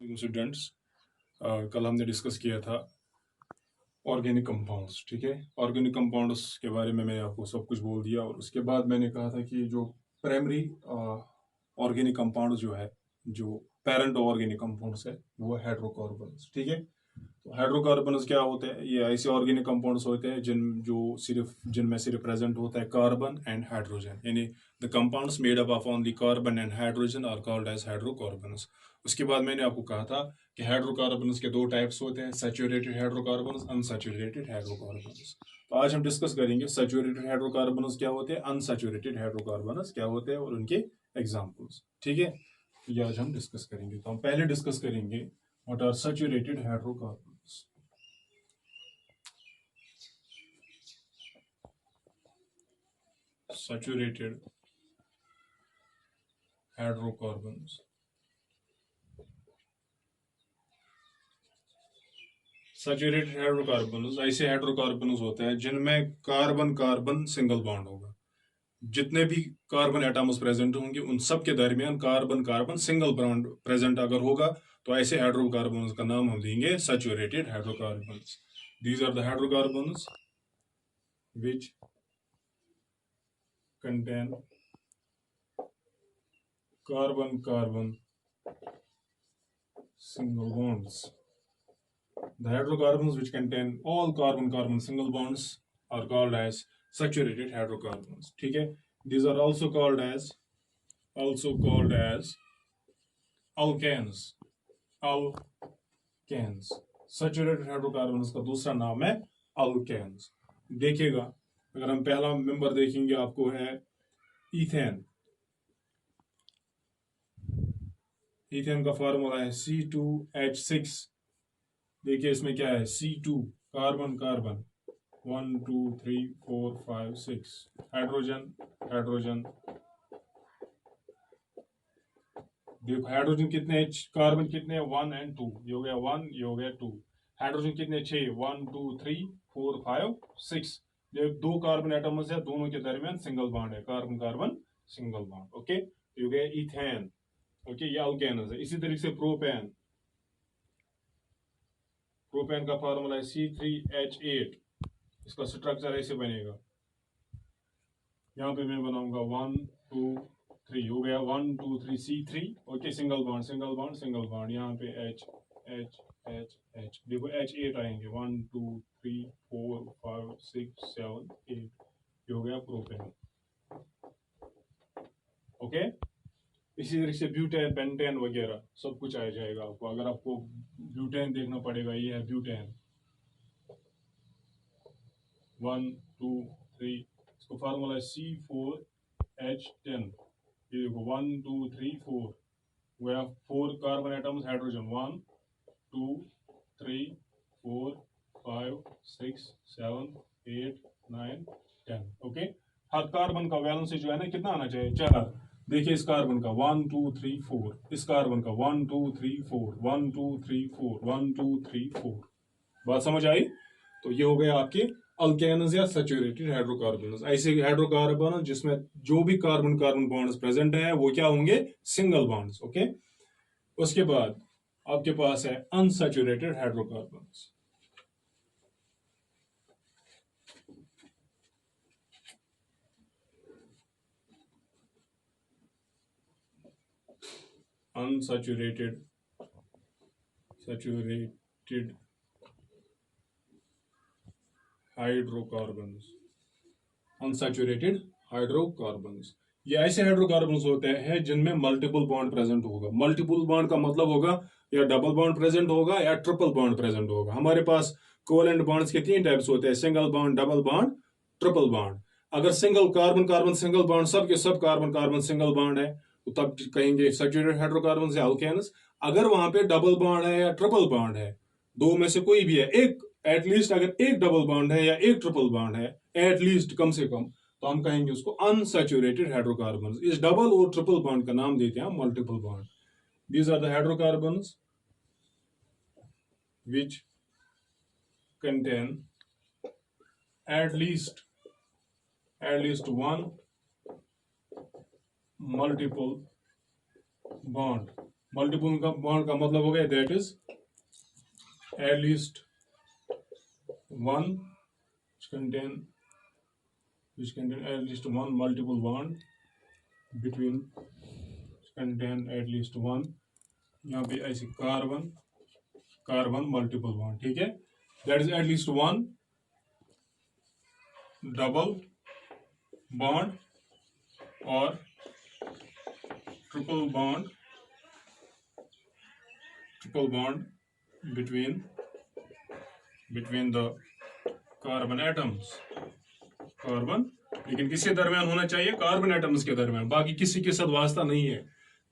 Students, कल हमने discuss किया था ऑर्गेनिक कंपाउंड्स। ठीक है, ऑर्गेनिक कंपाउंड्स के बारे में मैंने आपको सब कुछ बोल दिया और उसके बाद मैंने कहा था कि जो प्राइमरी ऑर्गेनिक कंपाउंड जो है, जो पेरेंट ऑर्गेनिक कंपाउंड्स है, वो हाइड्रोकार्बन्स। ठीक है, तो हाइड्रोकार्बन्स क्या होते हैं? ये ऐसे ऑर्गेनिक कंपाउंड्स होते हैं जिनमें सिर्फ प्रेजेंट होता है कार्बन एंड हाइड्रोजन, यानी the compounds made up of only carbon and hydrogen are called as hydrocarbons. उसके बाद मैंने आपको कहा था कि हाइड्रोकार्बन्स के दो टाइप्स होते हैं, सैचुरेटेड हाइड्रोकार्बन्स, अनसैचुरेटेड हाइड्रोकार्बन्स। तो आज हम डिस्कस करेंगे सैचुरेटेड हाइड्रोकार्बन्स क्या होते हैं, अनसैचुरेटेड हाइड्रोकार्बन्स क्या होते हैं और उनके एग्जाम्पल्स। ठीक है, ये आज हम डिस्कस करेंगे। तो हम पहले डिस्कस करेंगे what are saturated hydrocarbons. Saturated hydrocarbons, saturated hydrocarbons ऐसे हाइड्रोकार्बन्स होते हैं जिनमें कार्बन कार्बन सिंगल बॉन्ड होगा। जितने भी कार्बन एटम्स प्रेजेंट होंगे उन सब के दरमियान carbon carbon single bond present अगर होगा तो ऐसे हाइड्रोकार्बन्स का नाम हम देंगे saturated hydrocarbons. These are the hydrocarbons which contain carbon carbon single bonds. The hydrocarbons which contain all carbon-carbon single bonds are called as saturated hydrocarbons. ठीक है, these are also called as alkanes. Alkanes. Saturated hydrocarbons का दूसरा नाम है alkanes. देखिएगा, अगर हम पहला मेंबर देखेंगे आपको है इथेन। इथेन का फार्मूला है C2H6। देखिए इसमें क्या है, C2 carbon carbon 1 2 3 4 5 6, hydrogen hydrogen. देखो हाइड्रोजन कितने, कार्बन कितने, 1 एंड 2। ये हो गया 1, ये हो गया 2। हाइड्रोजन कितने, 6, 1 2 3 4 5 6। ये दो कार्बन एटम्स है, दोनों के दरमियान सिंगल बॉन्ड है, carbon carbon single bond. Okay, ये हो गया इथेन। ओके, ये अल्केनस है। इसी तरीके से प्रोपेन, प्रोपेन का फार्मूला है C3H8। इसका स्ट्रक्चर ऐसे बनेगा, यहाँ पे मैं बनाऊंगा 1 2 3, हो गया 1 2 3 C3। Okay, single bond single bond single bond, यहाँ पे H H H H। देखो H8 आएंगे, 1 2 3 4 5 6 7 8। ये हो गया प्रोपेन। ओके, इसी तरीके से ब्यूटेन पेंटेन वगैरह सब कुछ आ जाएगा आपको। अगर आपको ब्यूटेन देखना पड़ेगा, ये है ब्यूटेन 1 2 3। इसको फार्मूला है C4H10। ये देखो 1 2 3 4, we have 4 carbon atoms, hydrogen 1 2 3 4 5 6 7 8 9 10। Okay, her carbon का वैलेंस जो है ना कितना आना चाहिए, 4। देखिए इस कार्बन का 1 2 3 4, इस कार्बन का 1 2 3 4 1 2 3 4 1 2 3 4। बात समझ आई? तो ये हो गया आपके अल्केन्स या सैचुरेटेड हाइड्रोकार्बन्स। ऐसे हाइड्रोकार्बन जिसमें जो भी कार्बन कार्बन बॉन्ड्स प्रेजेंट है वो क्या होंगे, सिंगल बॉन्ड्स। ओके, उसके बाद आपके पास है unsaturated hydrocarbons. Unsaturated saturated hydrocarbons, unsaturated hydrocarbons. ये ऐसे हाइड्रोकार्बन्स होते हैं जिनमें मल्टीपल बॉन्ड प्रेजेंट होगा। मल्टीपल बॉन्ड का मतलब होगा या डबल बॉन्ड प्रेजेंट होगा या ट्रिपल बॉन्ड प्रेजेंट होगा। हमारे पास कोवेलेंट बॉन्ड्स के 3 टाइप्स होते हैं, single bond, double bond, triple bond. अगर single carbon carbon single bond, सब के सब कार्बन कार्बन सिंगल बॉन्ड है, तो तब कहेंगे सैचुरेटेड हाइड्रोकार्बन या अल्केन्स। अगर वहां पे डबल बॉन्ड है या ट्रिपल बॉन्ड है, दो में से कोई भी है, एक एटलीस्ट अगर एक डबल बॉन्ड है या एक ट्रिपल बॉन्ड है, एटलीस्ट कम से कम, तो हम कहेंगे उसको अनसैचुरेटेड हाइड्रोकार्बन्स। इस डबल और ट्रिपल बॉन्ड का नाम देते हैं multiple bond. These are the hydrocarbons which contain at least one multiple bond multiple का बॉन्ड का मतलब हो गया that is at least one contain which contain at least one multiple bond between contain at least one, यहाँ पे ऐसे carbon carbon multiple bond, ठीक है, that is at least one double bond और triple bond between the carbon atoms, carbon, लेकिन किसके दरमियान होना चाहिए, कार्बन एटम्स के दरमियान, बाकी किसी के साथ वास्ता नहीं है।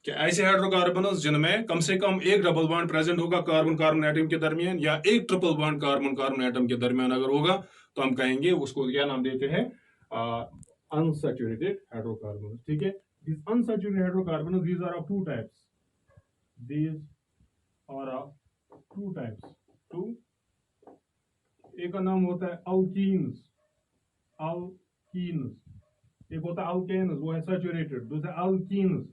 कि ऐसे हाइड्रोकार्बन जिनमें कम से कम एक डबल बॉन्ड प्रेजेंट होगा कार्बन कार्बन एटम के दरमियान, या एक triple bond carbon carbon atom के दरमियान अगर होगा, तो हम कहेंगे उसको क्या नाम देते हैं, अनसैचुरेटेड हाइड्रोकार्बन, ठीक है। These unsaturated hydrocarbons, these are of two types. These are of two types. Two. एक का नाम होता है alkenes, एक होता है alkanes, वो है सैचुरेटेड, दूसरा alkenes,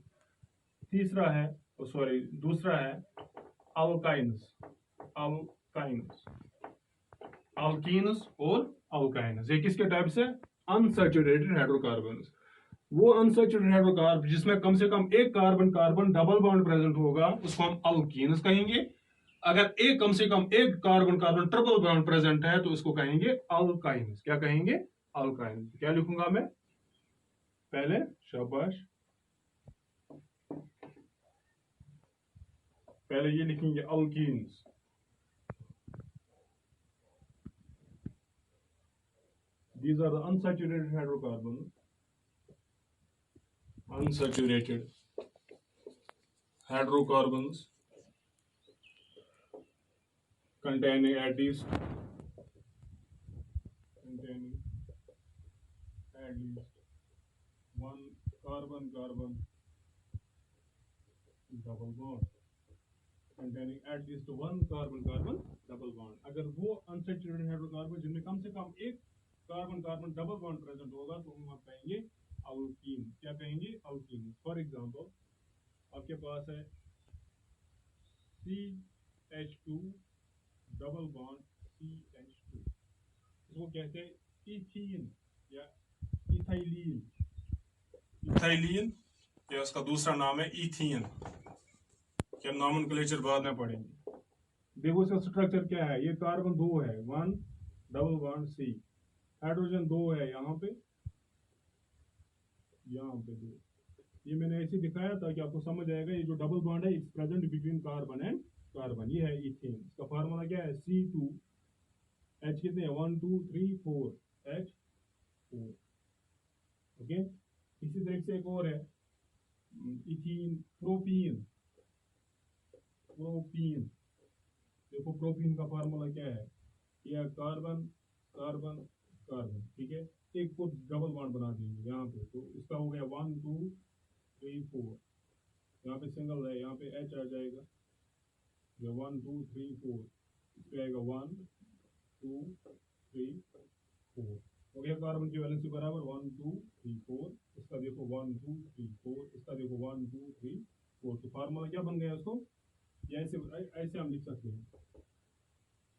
तीसरा है सॉरी दूसरा है alkynes, alkenes और alkynes। ये किसके टाइप से, अनसैचुरेटेड हाइड्रोकार्बन्स। वो अनसैचुरेटेड हाइड्रोकार्बन जिसमें कम से कम एक carbon carbon double bond present होगा, उसको हम अल्कीन्स कहेंगे। अगर एक कम से कम एक carbon carbon triple bond present है, तो इसको कहेंगे अल्काइन्स। क्या कहेंगे, अल्काइन्स। क्या लिखूंगा मैं पहले, शाबाश, पहले ये लिखेंगे alkenes. These are the unsaturated hydrocarbons. Unsaturated hydrocarbons containing at least one carbon carbon double bond, containing at least one carbon carbon double bond। अगर वो unsaturated हाइड्रोकार्बन जिनमें कम से कम एक carbon carbon double bond present होगा, तो हम कहेंगे alkyne. क्या कहेंगे, अल्कीन। फॉर एग्जांपल, आपके पास है CH2 डबल बॉन्ड CH2, इसको कहते हैं इथीन या इथाइलीन, या उसका दूसरा नाम है इथीन, कि हम नॉमेनक्लेचर बाद में पढ़ेंगे। देखो इसका स्ट्रक्चर क्या है, ये कार्बन 2 है, 1 डबल बॉन्ड C, हाइड्रोजन 2 है यहाँ पे 2। ये मैंने ऐसे दिखाया ताकि आपको समझ आएगा, ये जो डबल बॉन्ड है it's present between carbon and carbon, ये है इथेन। इसका फार्मूला क्या है, C2 H कितने हैं, 1 2 3 4 H4, ओके। इसी तरह से एक और है इथीन, प्रोपीन। देखो प्रोपीन का फार्मूला क्या है, यह कार्बन कार्बन कार्बन, ठीक है, एक को डबल बॉन्ड बना देंगे यहाँ पे, तो इसका हो गया 1 2 3 4, यहाँ पे सिंगल है, यहाँ पे H आ जाएगा, 1 2 3 4, इसका आएगा 1 2 3 4, हो गया कार्बन की वैलेंसी बराबर 1 2 3 4, इसका देखो 1 2 3 4, इसका देखो 1 2 3 4, तो फार्मूला क्या बन गया इसको, ऐसे हम लिख सकते हैं,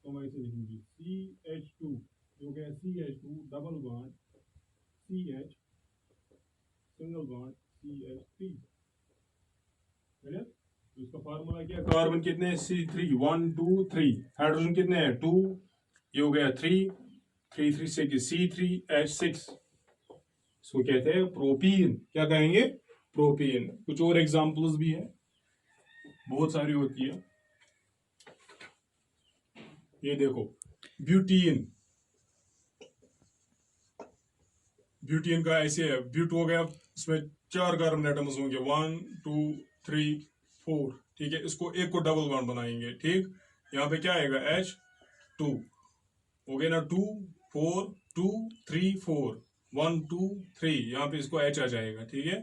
तो हम ऐसे लिखेंगे CH2 जो गया CH2 double bond CH single bond CH3, तो इसका फार्मूला क्या है, कार्बन कितने हैं C3 1 2 3, हाइड्रोजन कितने हैं 2, ये हो गया 3 3 3 6 C3H6, इसको कहते हैं प्रोपीन। क्या कहेंगे, प्रोपीन। कुछ और एग्जांपल्स भी है, बहुत सारी होती है। ये देखो ब्यूटीन, ब्यूटीन का ऐसे है, ब्यूट हो गया, इसमें 4 कार्बन एटम्स होंगे 1 2 3 4, ठीक है, इसको एक को डबल बॉन्ड बनाएंगे, ठीक, यहाँ पे क्या आएगा H2, हो गया ना 2 4 2 3 4 1 2 3, यहाँ पे इसको H आ जाएगा, ठीक है,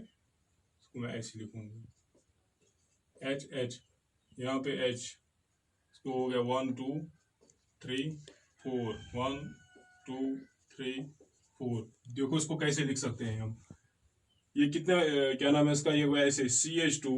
इसको मैं ऐसे लिखूंगा H, यहाँ पे H, इसको हो गया 1 2 3 4 1 2 3 4। देखो इसको कैसे लिख सकते हैं हम, ये कितना क्या नाम है इसका, ये हुआ ऐसे CH2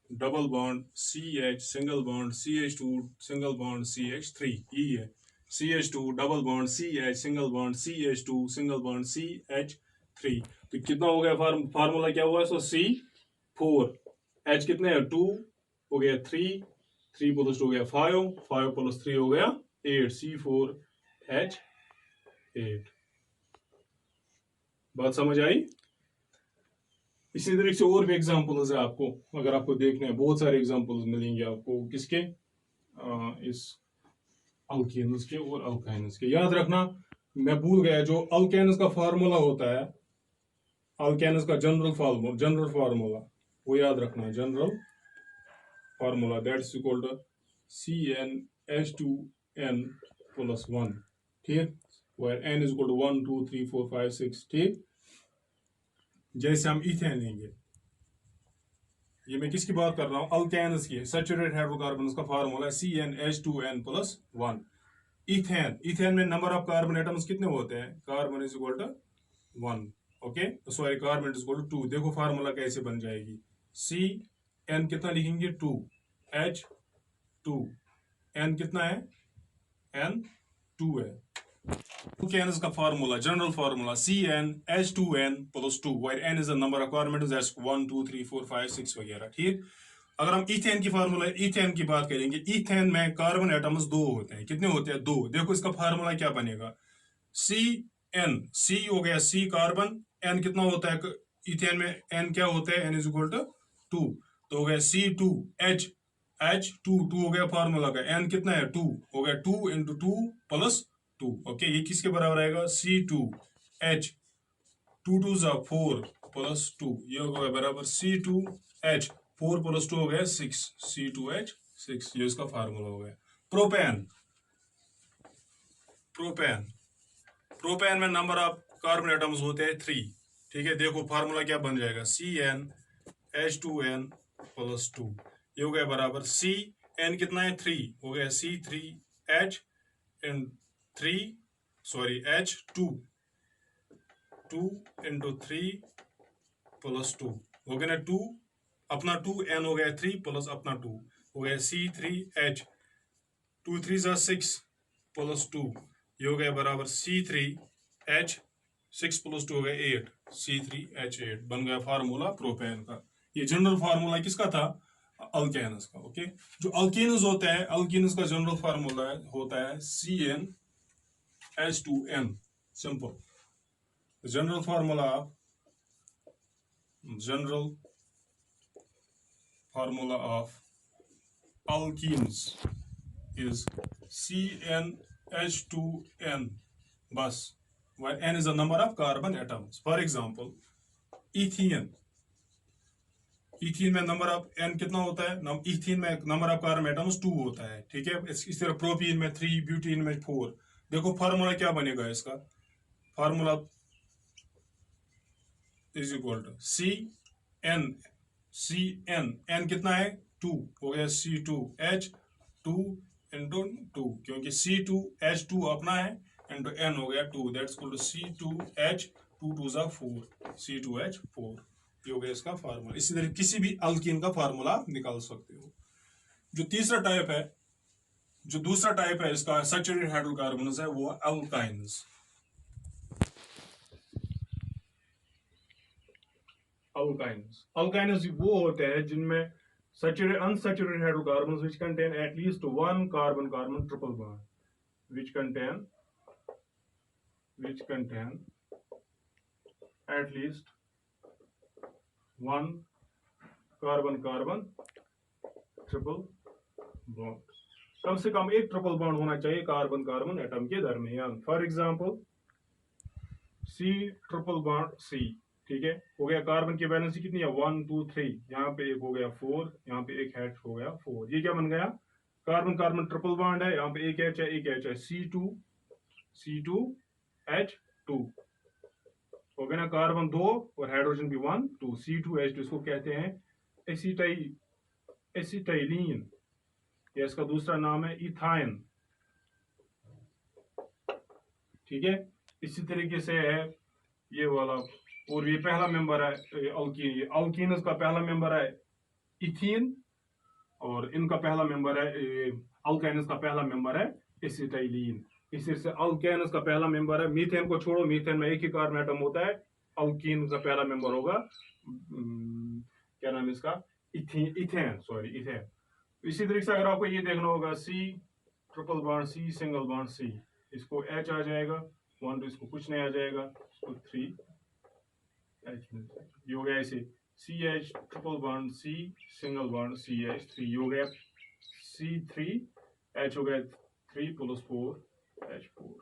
double bond CH single bond CH2 single bond CH3, यही है। CH2 double bond CH single bond CH2 single bond CH3। तो कितना हो गया फार्मूला क्या हुआ? सो C4, H कितने हैं? 2 हो गया 3, 3 प्लस 2 हो गया 5, 5 प्लस 3 हो गया 8, C4H8। बात समझ आई? इसी तरीके से और भी एग्जांपल्स है आपको, अगर आपको देखने हैं बहुत सारे एग्जांपल्स मिलेंगे आपको किसके, इस अल्केन्स के और अल्काइन्स के। याद रखना, मैं भूल गया, जो अल्केन्स का फार्मूला होता है, अल्केन्स का जनरल फार्मूला वो याद रखना, general formula that's equal to CnH2n plus 1, ठीक, where n is equal to 1 2 3 4 5 6, ठीक। जैसे हम इथेन लेंगे, ये मैं किसकी बात कर रहा हूँ? अल्केन्स की। सैचुरेटेड हाइड्रोकार्बन का फार्मूला है CnH2n प्लस 1। इथेन में नंबर ऑफ कार्बन एटम्स कितने होते हैं? Carbon is equal to 1, okay, sorry, carbon is equal to 2। देखो फार्मूला कैसे बन जाएगी, Cn कितना लिखेंगे? 2, H2, n कितना है? n 2 है। Alkanes का formula, general formula CnH2n plus 2, where n is the number of carbon atoms, that's 1 2 3 4 5 6 वगैरह, ठीक। अगर हम इथेन की फार्मूला, इथेन की बात करेंगे, इथेन में कार्बन एटम्स 2 होते हैं। कितने होते हैं? 2। देखो इसका फार्मूला क्या बनेगा, Cn, C हो गया C कार्बन, n कितना होता है इथेन में? n क्या होता है? n इज इक्वल टू 2, तो हो गया C2H, H2, 2 हो गया फार्मूला का, n कितना है? 2 हो गया, 2 इंटू 2 प्लस 2, ओके। ये किसके बराबर आएगा? C2H, 2 2 जा 4 प्लस 2, ये हो गया बराबर C2H, 4 प्लस 2 हो गया 6, C2H6, ये इसका फार्मूला हो गया। प्रोपेन, प्रोपेन, प्रोपेन में नंबर ऑफ कार्बन एटम्स होते हैं 3, ठीक है। देखो फार्मूला क्या बन जाएगा, CnH2n प्लस 2, ये हो गया बराबर Cn कितना है? 3, हो गया C3H इन 3, सॉरी H2, 2 इंटू 3 प्लस 2, हो गया ना 2 अपना 2, n हो गया 3 प्लस अपना 2, हो गया C3H, 2 3 जा 6 प्लस 2, ये हो गया बराबर C3H, 6 प्लस 2 हो गया 8, C3H8 बन गया फार्मूला प्रोपेन का। ये जनरल फार्मूला किसका था? अल्केन्स का, ओके। जो अल्केन्स होता है, अल्केन्स का जनरल फार्मूला होता है CnH2n, simple. General formula, general formula of alkenes is CnH2n, बस, where n is the number of carbon atoms. For example, ethene, ethene में नंबर ऑफ n कितना होता है? इथीन में नंबर ऑफ कार्बन एटम्स 2 होता है, ठीक है। इस तरह प्रोपीन में 3, ब्यूटीन में 4। देखो फार्मूला क्या बनेगा इसका, formula is equal to Cn n कितना है? 2, हो गया C2H2 इंटू 2, क्योंकि C2H2 अपना है, इंटू n हो गया 2, दैट्स इक्वल टू C2H, 2 2 जा 4, C2H4, ये हो गया इसका फार्मूला। इसी तरह किसी भी अल्कीन का फार्मूला निकाल सकते हो। जो तीसरा टाइप है, जो दूसरा टाइप है इसका सैचुरेटेड हाइड्रोकार्बन्स है, वो अल्काइन्स। अल्काइन्स वो होते हैं जिनमें unsaturated hydrocarbons which contain at least one carbon-carbon triple bond, which contain at least one carbon-carbon triple bond। कम से कम एक ट्रिपल बॉन्ड होना चाहिए कार्बन कार्बन एटम के दरमियान। For example C triple bond C, ठीक है, हो गया। कार्बन की वैलेंसी कितनी है? 1 2 3, यहाँ पे एक हो गया 4, यहाँ पे एक H हो गया 4, ये क्या बन गया? कार्बन कार्बन ट्रिपल बॉन्ड है, यहाँ पे एक H है, एक H है, C2H2 हो गया ना, कार्बन 2 और हाइड्रोजन भी 1 2, C2H2, इसको कहते हैं एसिटाइलीन, या इसका दूसरा नाम है इथाइन, ठीक है। इसी तरीके से है ये वाला, और ये पहला मेंबर है अल्कीन, ये अल्कीनस का पहला मेंबर है इथीन, और इनका पहला मेंबर है, अल्काइन्स का पहला मेंबर है एसिटाइलिन। इसी से अल्काइन्स का पहला मेंबर है, मीथेन को छोड़ो, मीथेन में एक ही कार्बन एटम होता है। अल्कीन का पहला मेंबर होगा क्या नाम है इसका, इथेन, सॉरी इथेन। इसी तरीके से अगर आपको ये देखना होगा, C triple bond C, single bond C, इसको एच आ जाएगा, वन, इसको कुछ नहीं आ जाएगा, इसको 3 एच, ये हो गया ऐसे, C H triple bond C, single bond C H 3, ये हो गया C3, एच हो गया 3 + 4 H4,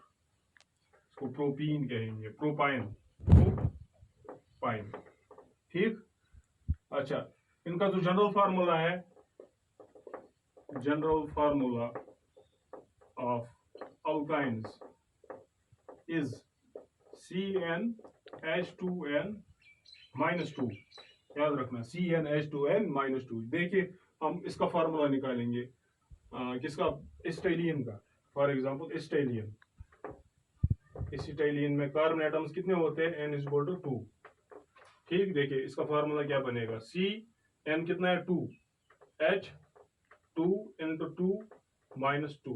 इसको प्रोपीन कहेंगे, प्रोपाइन, प्रोपाइन, ठीक। अच्छा, इनका जो जनरल फार्मूला है, general formula of alkynes is CnH2n-2, याद रखना CnH2n-2। देखिए हम इसका फार्मूला निकालेंगे, किसका, एसिटाइलिन का। फॉर एग्जांपल एसिटाइलिन, एसिटाइलिन में कार्बन एटम्स कितने होते हैं, N=2, ठीक। देखिए इसका फार्मूला क्या बनेगा, Cn कितना है 2, H2 × 2 - 2,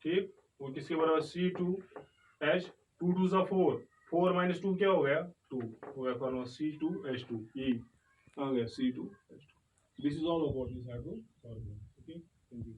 ठीक। वो किसके बराबर, C2H, 2 2 सा 4, 4 - 2 क्या हो गया, 2 हो गया, फार्मूला C2H2, ये आ गया C2H2। This is all about this hydrogen. Okay, thank you.